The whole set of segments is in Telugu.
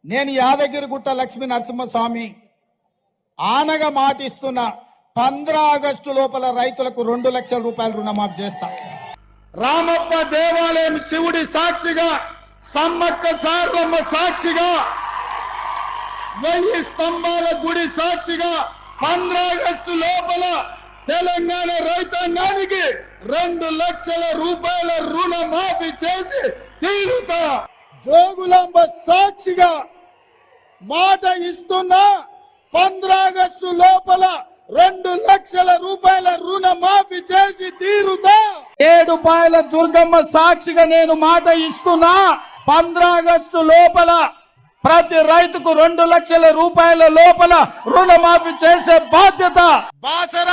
నేను యాదగిరిగుట్ట లక్ష్మీ నరసింహస్వామి ఆనగా మాటిస్తున్న 15 ఆగస్టు లోపల రైతులకు 2 లక్షల రూపాయలు రుణమాఫీ చేస్తా. రామప్ప దేవాలయం శివుడి సాక్షిగా, సమ్మక్క సారలమ్మ సాక్షిగా, 1000 స్తంభాల గుడి సాక్షిగా 15 ఆగస్టు లోపల తెలంగాణ రైతాంగానికి 2 లక్షల రూపాయల రుణమాఫీ చేసి తీరుతా. జోగులాంబ సాక్షిగా మాట ఇస్తున్నా 15 ఆగస్టు లోపల 2 లక్షల రూపాయల రుణమాఫీ చేసి తీరుతా. 7 పాయల దుర్గమ్మ సాక్షిగా నేను మాట ఇస్తున్నా 15 ఆగస్టు లోపల ప్రతి రైతుకు 2 లక్షల రూపాయల లోపల రుణమాఫీ చేసే బాధ్యత. బాసర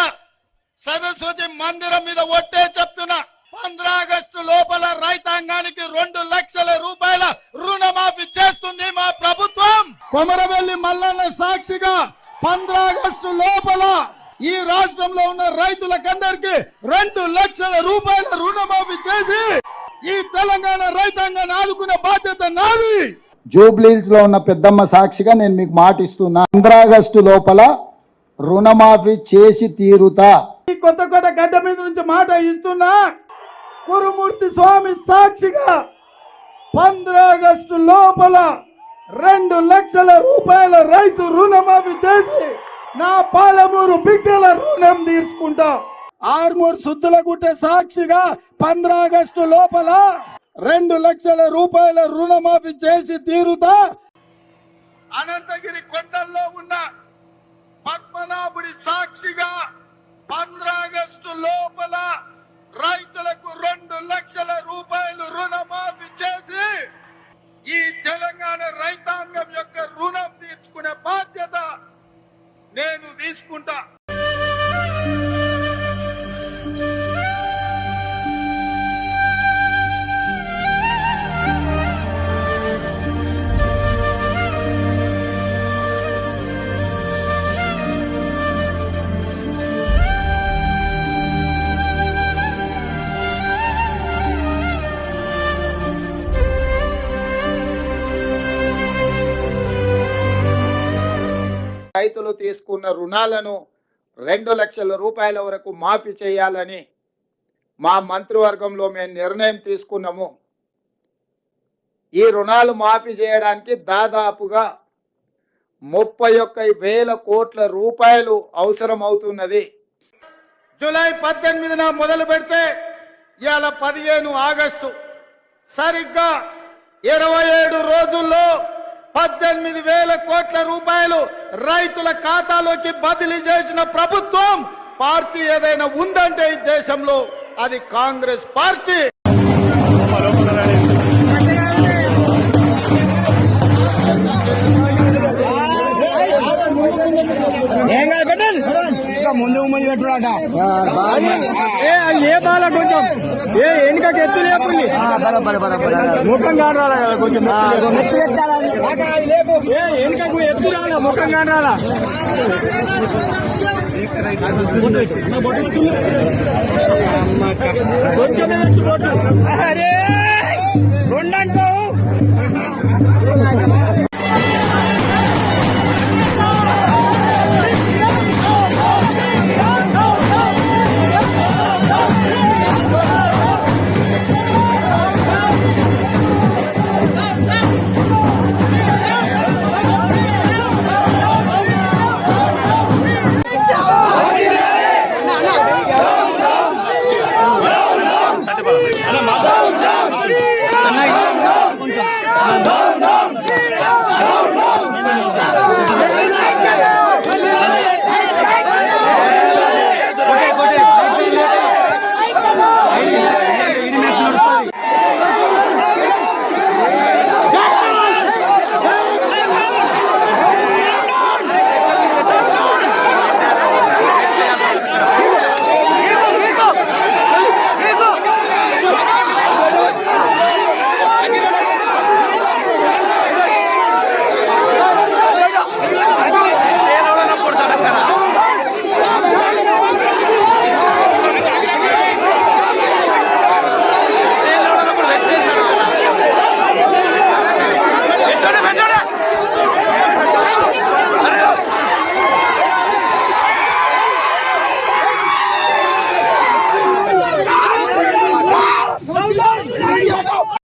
సరస్వతి మందిరం మీద ఒట్టే చెప్తున్నా 15 ఆగస్టు లోపల రైతాంగానికి 2 లక్షల రూపాయల రుణమాఫీ చేస్తుంది మా ప్రభుత్వం. కొమరవెల్లి మల్లన్న సాక్షిగా 15 ఆగస్టు లోపల ఈ రాష్ట్రంలో ఉన్న రైతులకందరికి 2 లక్షల రూపాయల రుణమాఫీ చేసి ఈ తెలంగాణ రైతాంగాన్ని ఆదుకునే బాధ్యత నాది. జూబ్లీహిల్స్ లో ఉన్న పెద్దమ్మ సాక్షిగా నేను మీకు మాట ఇస్తున్నా 15 ఆగస్టు లోపల రుణమాఫీ చేసి తీరుతా. ఈ కొత్త గడ్డ మీద నుంచి మాట ఇస్తున్నా కురుమూర్తి స్వామి సాక్షిగా 15 ఆగస్టు లోపల 2 లక్షల రూపాయల రైతు రుణమాఫీ చేసి నా పాలమూరు బిడ్డల రుణం తీసుకుంటా. ఆర్మూర్ సుద్దులగుట్ట సాక్షిగా 15 ఆగస్టు లోపల 2 లక్షల రూపాయల రుణమాఫీ చేసి తీరుతా. అనంతగిరి కొండల్లో ఉన్న పద్మనాభుడి సాక్షిగా 15 ఆగస్టు లోపల రైతులకు 2 లక్షల రూపాయలు రుణమాఫీ చేసి ఈ తెలంగాణ రైతాంగం యొక్క రుణం తీర్చుకునే బాధ్యత నేను తీసుకుంటా. రైతులు తీసుకున్న రుణాలను 2 లక్షల రూపాయల వరకు మాఫీ చేయాలని మా మంత్రివర్గంలో మేము నిర్ణయం తీసుకున్నాము. ఈ రుణాలు మాఫీ చేయడానికి దాదాపుగా 31,000 కోట్ల రూపాయలు అవసరం అవుతున్నది. జూలై 18న మొదలు పెడితే ఇవాళ 15 ఆగస్టు సరిగ్గా 27 రోజుల్లో 18,000 కోట్ల రూపాయలు రైతుల ఖాతాలోకి బదిలీ చేసిన ప్రభుత్వం పార్టీ ఏదైనా ఉందంటే ఈ దేశంలో అది కాంగ్రెస్ పార్టీ. ముందు పెట్టురాట ఏ బాల కొంచెం ఏ వెనుకకి ఎత్తు లేకుంది ముఖం కాడాలా కదా కొంచెం వెనుకకు ఎత్తు రాలా ముఖం కాడాలా కొంచెం అరే రెండంటావు